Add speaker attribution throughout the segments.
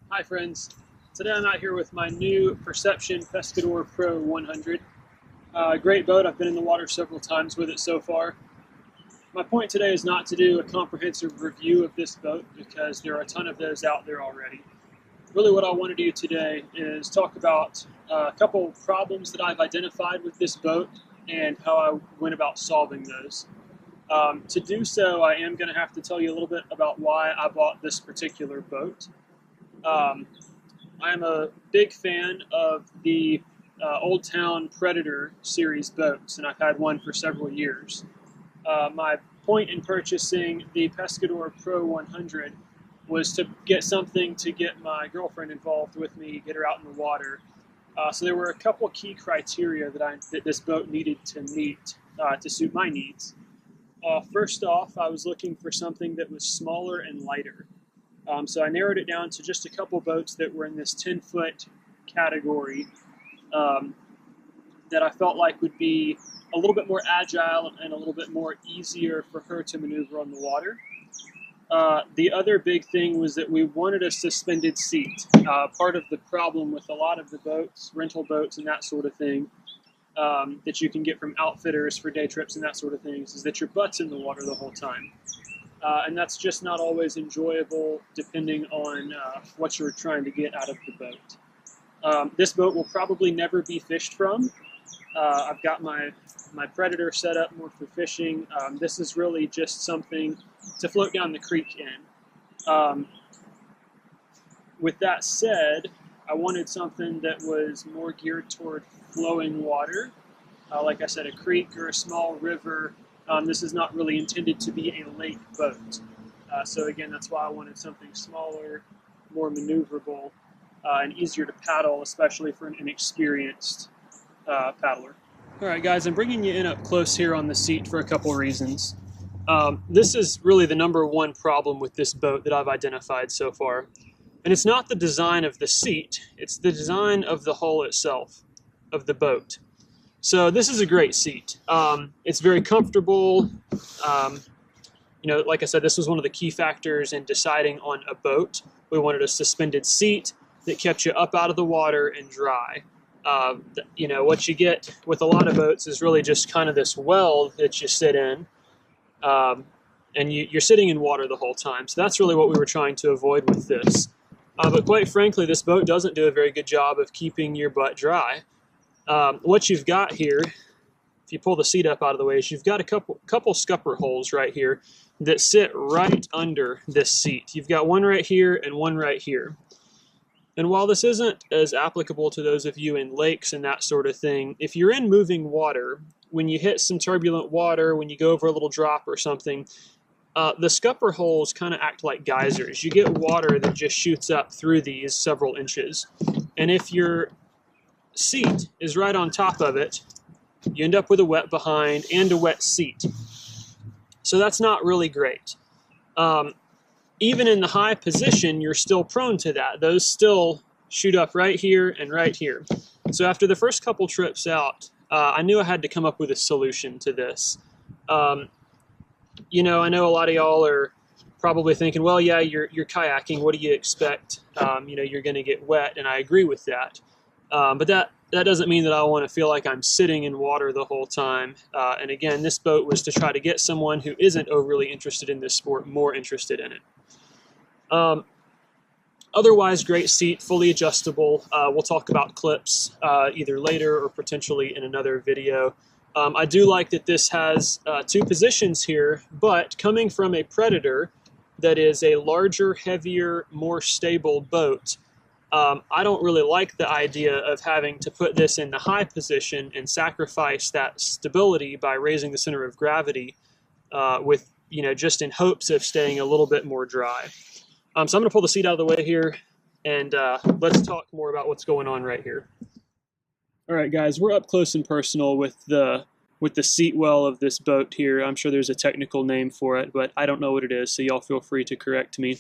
Speaker 1: Hi friends, today I'm out here with my new Perception Pescador Pro 100. Great boat, I've been in the water several times with it so far. My point today is not to do a comprehensive review of this boat because there are a ton of those out there already. Really what I want to do today is talk about a couple problems that I've identified with this boat and how I went about solving those. To do so, I am going to have to tell you a little bit about why I bought this particular boat. I'm a big fan of the Old Town Predator series boats, and I've had one for several years. My point in purchasing the Pescador Pro 100 was to get something to get my girlfriend involved with me, get her out in the water. So there were a couple key criteria that this boat needed to meet to suit my needs. First off, I was looking for something that was smaller and lighter. So I narrowed it down to just a couple boats that were in this 10-foot category that I felt like would be a little bit more agile and a little bit more easier for her to maneuver on the water. The other big thing was that we wanted a suspended seat. Part of the problem with a lot of the boats, rental boats and that sort of thing, that you can get from outfitters for day trips and that sort of things, is that your butt's in the water the whole time. And that's just not always enjoyable depending on what you're trying to get out of the boat. This boat will probably never be fished from. I've got my Predator set up more for fishing. This is really just something to float down the creek in. With that said, I wanted something that was more geared toward flowing water. Like I said, a creek or a small river. This is not really intended to be a lake boat. So again, that's why I wanted something smaller, more maneuverable, and easier to paddle, especially for an inexperienced paddler. All right, guys, I'm bringing you in up close here on the seat for a couple reasons. This is really the number one problem with this boat that I've identified so far. And it's not the design of the seat, it's the design of the hull itself, of the boat. So this is a great seat. It's very comfortable. Like I said, this was one of the key factors in deciding on a boat. We wanted a suspended seat that kept you up out of the water and dry. What you get with a lot of boats is really just kind of this well that you sit in, and you're sitting in water the whole time. So that's really what we were trying to avoid with this. But quite frankly, this boat doesn't do a very good job of keeping your butt dry. What you've got here, if you pull the seat up out of the way, is you've got a couple scupper holes right here that sit right under this seat. You've got one right here and one right here. And while this isn't as applicable to those of you in lakes and that sort of thing, if you're in moving water, when you hit some turbulent water, when you go over a little drop or something, the scupper holes kind of act like geysers. You get water that just shoots up through these several inches. And if your seat is right on top of it, you end up with a wet behind and a wet seat. So that's not really great. Even in the high position, you're still prone to that. Those still shoot up right here and right here. So after the first couple trips out, I knew I had to come up with a solution to this. I know a lot of y'all are probably thinking, well, yeah, you're kayaking. What do you expect? You're going to get wet, and I agree with that. But that doesn't mean that I want to feel like I'm sitting in water the whole time. And again, this boat was to try to get someone who isn't overly interested in this sport more interested in it. Otherwise, great seat, fully adjustable. We'll talk about clips either later or potentially in another video. I do like that this has two positions here, but coming from a Predator that is a larger, heavier, more stable boat, I don't really like the idea of having to put this in the high position and sacrifice that stability by raising the center of gravity just in hopes of staying a little bit more dry. So I'm going to pull the seat out of the way here, and let's talk more about what's going on right here. All right, guys, we're up close and personal with the seat well of this boat here. I'm sure there's a technical name for it, but I don't know what it is, so y'all feel free to correct me.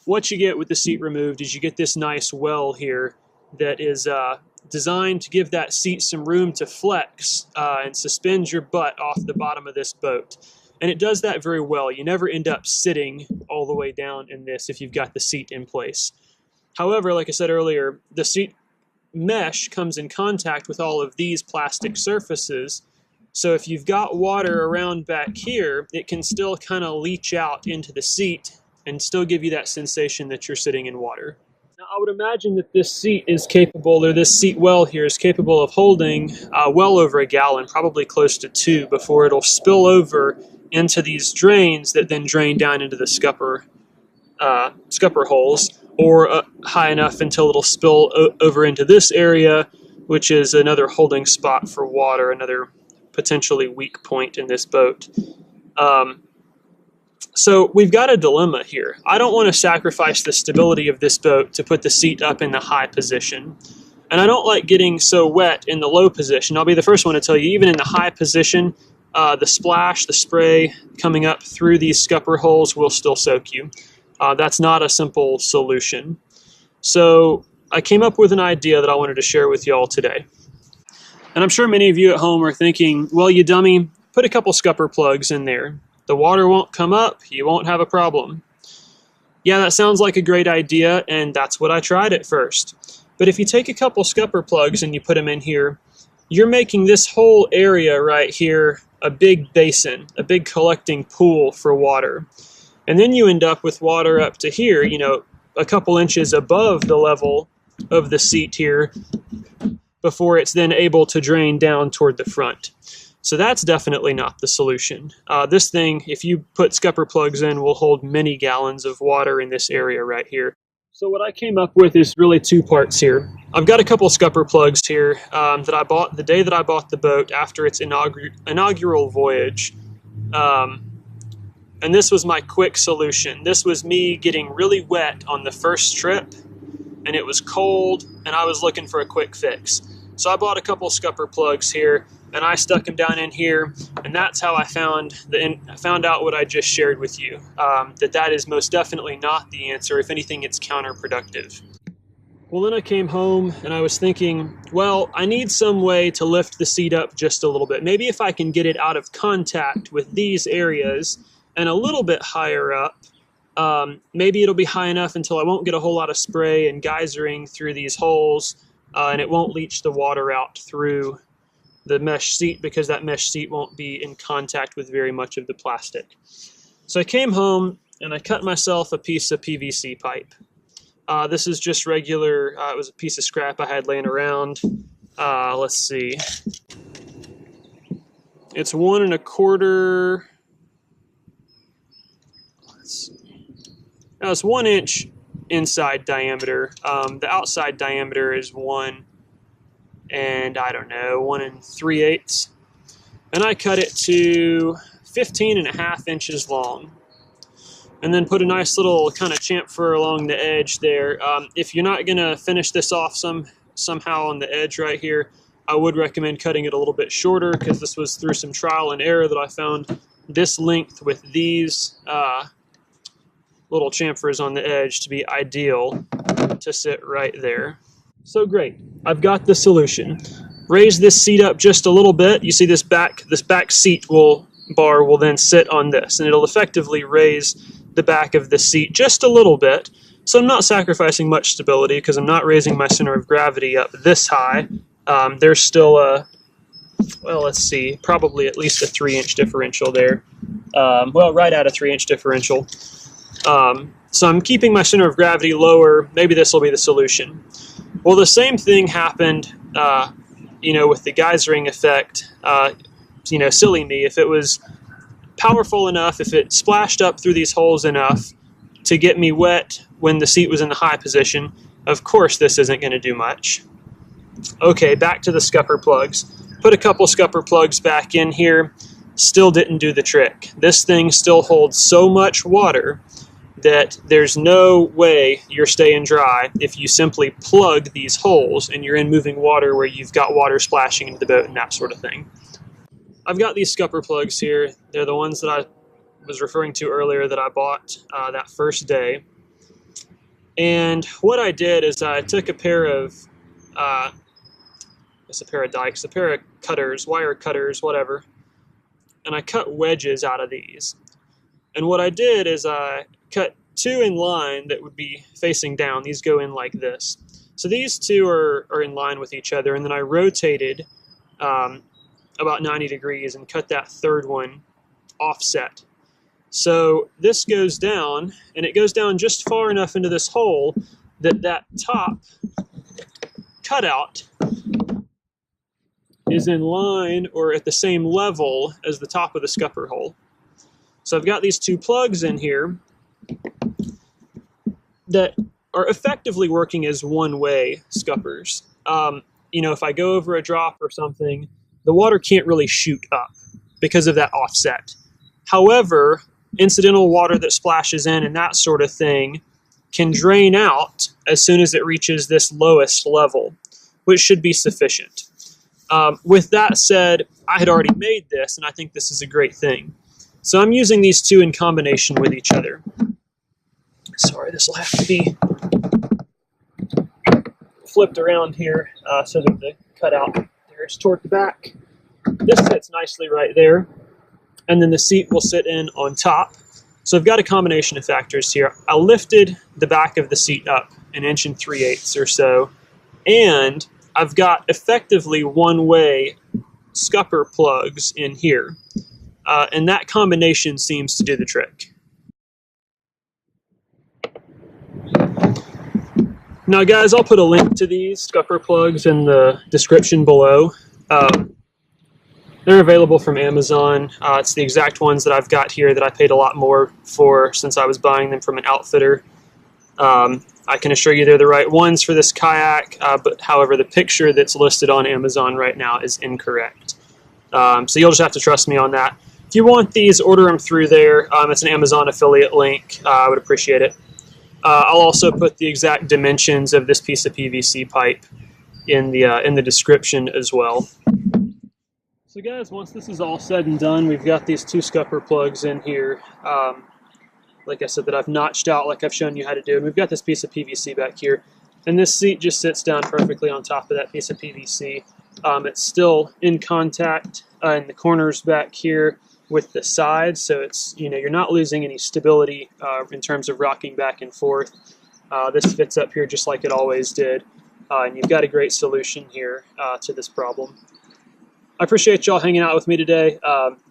Speaker 1: What you get with the seat removed is you get this nice well here that is designed to give that seat some room to flex and suspend your butt off the bottom of this boat. And it does that very well. You never end up sitting all the way down in this if you've got the seat in place. However, like I said earlier, the seat mesh comes in contact with all of these plastic surfaces. So if you've got water around back here, it can still kind of leach out into the seat and still give you that sensation that you're sitting in water. Now, I would imagine that this seat is capable, or this seat well here is capable of holding well over a gallon, probably close to 2, before it'll spill over into these drains that then drain down into the scupper holes, or high enough until it'll spill over into this area, which is another holding spot for water, another potentially weak point in this boat. So we've got a dilemma here. I don't want to sacrifice the stability of this boat to put the seat up in the high position. And I don't like getting so wet in the low position. I'll be the first one to tell you, even in the high position, the splash, the spray coming up through these scupper holes will still soak you. That's not a simple solution. So I came up with an idea that I wanted to share with y'all today. And I'm sure many of you at home are thinking, well, you dummy, put a couple scupper plugs in there. The water won't come up, you won't have a problem. Yeah, that sounds like a great idea, and that's what I tried at first. But if you take a couple scupper plugs and you put them in here, you're making this whole area right here a big basin, a big collecting pool for water. And then you end up with water up to here, you know, a couple inches above the level of the seat here, before it's then able to drain down toward the front. So that's definitely not the solution. This thing, if you put scupper plugs in, will hold many gallons of water in this area right here. So what I came up with is really 2 parts here. I've got a couple scupper plugs here that I bought the day that I bought the boat after its inaugural voyage. And this was my quick solution. This was me getting really wet on the first trip, and it was cold, and I was looking for a quick fix. So I bought a couple scupper plugs here, and I stuck them down in here, and that's how I found out what I just shared with you, that is most definitely not the answer. If anything, it's counterproductive. Well, then I came home, and I was thinking, well, I need some way to lift the seat up just a little bit. Maybe if I can get it out of contact with these areas and a little bit higher up, maybe it'll be high enough until I won't get a whole lot of spray and geysering through these holes, and it won't leach the water out through the mesh seat, because that mesh seat won't be in contact with very much of the plastic. So I came home and I cut myself a piece of PVC pipe. This is just regular, it was a piece of scrap I had laying around. Let's see. It's 1 1/4. Let's see. Now it's 1 inch inside diameter. The outside diameter is 1 3/8. And I cut it to 15.5 inches long. And then put a nice little kind of chamfer along the edge there. If you're not gonna finish this off somehow on the edge right here, I would recommend cutting it a little bit shorter, because this was through some trial and error that I found this length with these little chamfers on the edge to be ideal to sit right there. So great, I've got the solution. Raise this seat up just a little bit. You see this back seat bar will then sit on this, and it'll effectively raise the back of the seat just a little bit. So I'm not sacrificing much stability, because I'm not raising my center of gravity up this high. There's still well, let's see, probably at least a 3-inch differential there. Well, right at a 3-inch differential. So I'm keeping my center of gravity lower. Maybe this will be the solution. Well, the same thing happened, with the geysering effect. Silly me. If it was powerful enough, if it splashed up through these holes enough to get me wet when the seat was in the high position, of course this isn't going to do much. Okay, back to the scupper plugs. Put a couple scupper plugs back in here. Still didn't do the trick. This thing still holds so much water that there's no way you're staying dry if you simply plug these holes and you're in moving water where you've got water splashing into the boat and that sort of thing. I've got these scupper plugs here. They're the ones that I was referring to earlier that I bought that first day. And what I did is I took a pair of dikes, a pair of cutters, wire cutters, whatever, and I cut wedges out of these. And what I did is I cut two in line that would be facing down. These go in like this. So these two are in line with each other, and then I rotated about 90 degrees and cut that third one offset. So this goes down, and it goes down just far enough into this hole that that top cutout is in line or at the same level as the top of the scupper hole. So I've got these two plugs in here that are effectively working as one-way scuppers. You know, if I go over a drop or something, the water can't really shoot up because of that offset. However, incidental water that splashes in and that sort of thing can drain out as soon as it reaches this lowest level, which should be sufficient. With that said, I had already made this, and I think this is a great thing. So I'm using these two in combination with each other. Sorry, this will have to be flipped around here so that the cutout there is toward the back. This sits nicely right there, and then the seat will sit in on top. So I've got a combination of factors here. I lifted the back of the seat up 1 3/8 or so, and I've got effectively one-way scupper plugs in here, and that combination seems to do the trick. Now guys, I'll put a link to these scupper plugs in the description below. They're available from Amazon. It's the exact ones that I've got here that I paid a lot more for since I was buying them from an outfitter. I can assure you they're the right ones for this kayak, but however, the picture that's listed on Amazon right now is incorrect. So you'll just have to trust me on that. If you want these, order them through there. It's an Amazon affiliate link. I would appreciate it. I'll also put the exact dimensions of this piece of PVC pipe in the description as well. So guys, once this is all said and done, we've got these two scupper plugs in here, like I said, that I've notched out like I've shown you how to do. And we've got this piece of PVC back here, and this seat just sits down perfectly on top of that piece of PVC. It's still in contact in the corners back here with the sides, so it's, you know, you're not losing any stability in terms of rocking back and forth. This fits up here just like it always did, and you've got a great solution here to this problem. I appreciate y'all hanging out with me today.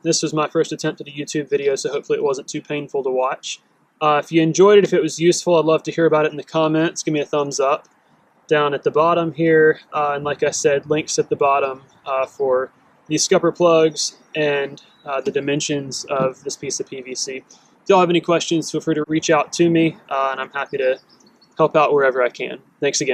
Speaker 1: This was my first attempt at a YouTube video, so hopefully it wasn't too painful to watch. If you enjoyed it, if it was useful, I'd love to hear about it in the comments. Give me a thumbs up down at the bottom here. And like I said, links at the bottom for these scupper plugs and the dimensions of this piece of PVC. If y'all have any questions, feel free to reach out to me, and I'm happy to help out wherever I can. Thanks again.